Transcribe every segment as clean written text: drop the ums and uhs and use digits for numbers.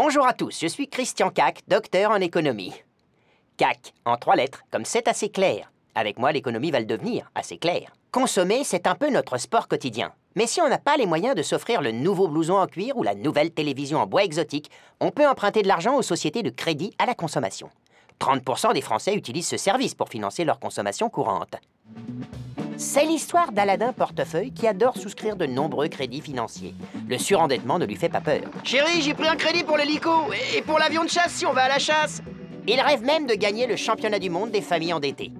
Bonjour à tous, je suis Christian Cac, docteur en économie. Cac, en 3 lettres, comme c'est assez clair. Avec moi, l'économie va le devenir, assez clair. Consommer, c'est un peu notre sport quotidien. Mais si on n'a pas les moyens de s'offrir le nouveau blouson en cuir ou la nouvelle télévision en bois exotique, on peut emprunter de l'argent aux sociétés de crédit à la consommation. 30% des Français utilisent ce service pour financer leur consommation courante. C'est l'histoire d'Aladin Portefeuille qui adore souscrire de nombreux crédits financiers. Le surendettement ne lui fait pas peur. Chérie, j'ai pris un crédit pour l'hélico et pour l'avion de chasse si on va à la chasse. Il rêve même de gagner le championnat du monde des familles endettées.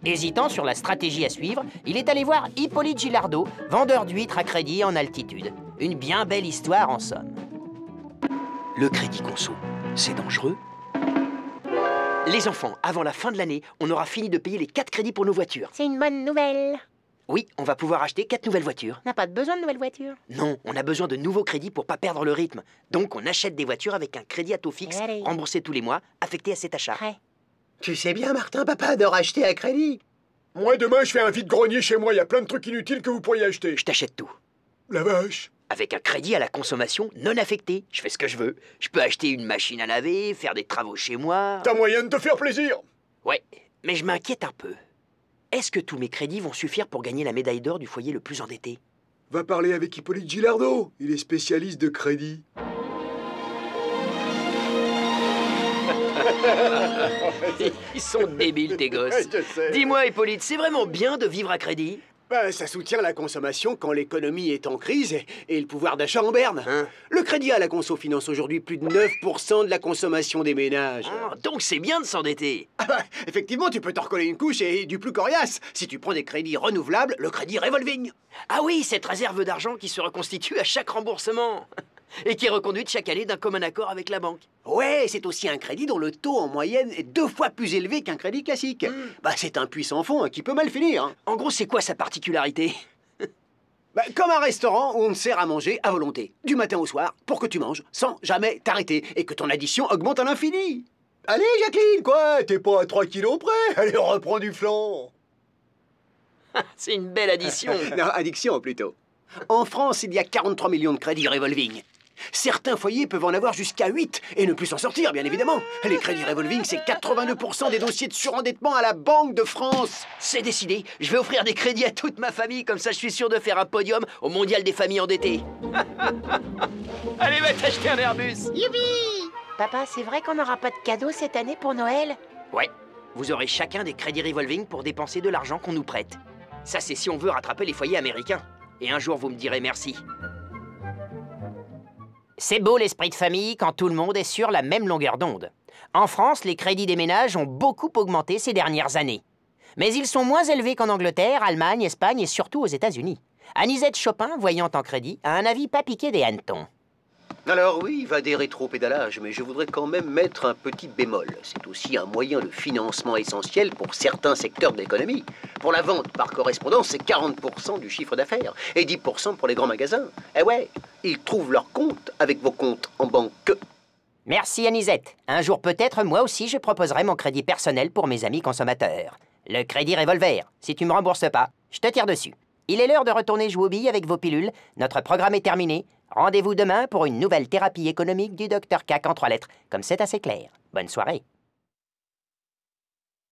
Hésitant sur la stratégie à suivre, il est allé voir Hippolyte Gilardot, vendeur d'huîtres à crédit en altitude. Une bien belle histoire en somme. Le crédit conso, c'est dangereux. Les enfants, avant la fin de l'année, on aura fini de payer les 4 crédits pour nos voitures. C'est une bonne nouvelle. Oui, on va pouvoir acheter 4 nouvelles voitures. On n'a pas besoin de nouvelles voitures. Non, on a besoin de nouveaux crédits pour pas perdre le rythme. Donc on achète des voitures avec un crédit à taux fixe, Allez. remboursé tous les mois, affecté à cet achat. Prêt. Tu sais bien, Martin, papa adore acheter à crédit. Moi, demain, je fais un vide-grenier chez moi. Il y a plein de trucs inutiles que vous pourriez acheter. Je t'achète tout. La vache. Avec un crédit à la consommation non affecté. Je fais ce que je veux. Je peux acheter une machine à laver, faire des travaux chez moi. T'as moyen de te faire plaisir. Ouais, mais je m'inquiète un peu. Est-ce que tous mes crédits vont suffire pour gagner la médaille d'or du foyer le plus endetté? Va parler avec Hippolyte Gilardot. Il est spécialiste de crédit. Ils sont débiles, tes gosses. Je sais. Dis-moi, Hippolyte, c'est vraiment bien de vivre à crédit? Ben, ça soutient la consommation quand l'économie est en crise et le pouvoir d'achat en berne. Hein? Le crédit à la conso finance aujourd'hui plus de 9% de la consommation des ménages. Ah, donc c'est bien de s'endetter. Ah bah, effectivement, tu peux t'en recoller une couche et du plus coriace. Si tu prends des crédits renouvelables, le crédit revolving. Ah oui, cette réserve d'argent qui se reconstitue à chaque remboursement. Et qui est reconduite chaque année d'un commun accord avec la banque. Ouais, c'est aussi un crédit dont le taux en moyenne est 2 fois plus élevé qu'un crédit classique. Bah, c'est un puissant fond qui peut mal finir. Hein. En gros, c'est quoi sa particularité? Bah, comme un restaurant où on te sert à manger à volonté, du matin au soir, pour que tu manges sans jamais t'arrêter et que ton addition augmente à l'infini. Allez, Jacqueline, quoi? T'es pas à 3 kilos près? Allez, on reprend du flanc. C'est une belle addition. Non, addiction plutôt. En France, il y a 43 millions de crédits revolving. Certains foyers peuvent en avoir jusqu'à 8 et ne plus s'en sortir, bien évidemment. Les crédits revolving, c'est 82% des dossiers de surendettement à la Banque de France. C'est décidé, je vais offrir des crédits à toute ma famille, comme ça je suis sûr de faire un podium au mondial des familles endettées. Allez, va t'acheter un Airbus. Youpi! Papa, c'est vrai qu'on n'aura pas de cadeau cette année pour Noël? Ouais, vous aurez chacun des crédits revolving pour dépenser de l'argent qu'on nous prête. Ça, c'est si on veut rattraper les foyers américains. Et un jour, vous me direz merci. C'est beau l'esprit de famille quand tout le monde est sur la même longueur d'onde. En France, les crédits des ménages ont beaucoup augmenté ces dernières années. Mais ils sont moins élevés qu'en Angleterre, Allemagne, Espagne et surtout aux États-Unis. Anisette Chopin, voyant en crédit, a un avis pas piqué des hannetons. Alors oui, il va des rétro-pédalages, mais je voudrais quand même mettre un petit bémol. C'est aussi un moyen de financement essentiel pour certains secteurs de l'économie. Pour la vente par correspondance, c'est 40% du chiffre d'affaires et 10% pour les grands magasins. Eh ouais, ils trouvent leur compte avec vos comptes en banque. Merci Anisette. Un jour peut-être, moi aussi, je proposerai mon crédit personnel pour mes amis consommateurs. Le crédit revolver. Si tu me rembourses pas, je te tire dessus. Il est l'heure de retourner jouer aux billes avec vos pilules. Notre programme est terminé. Rendez-vous demain pour une nouvelle thérapie économique du Dr Cac en 3 lettres. Comme c'est assez clair. Bonne soirée.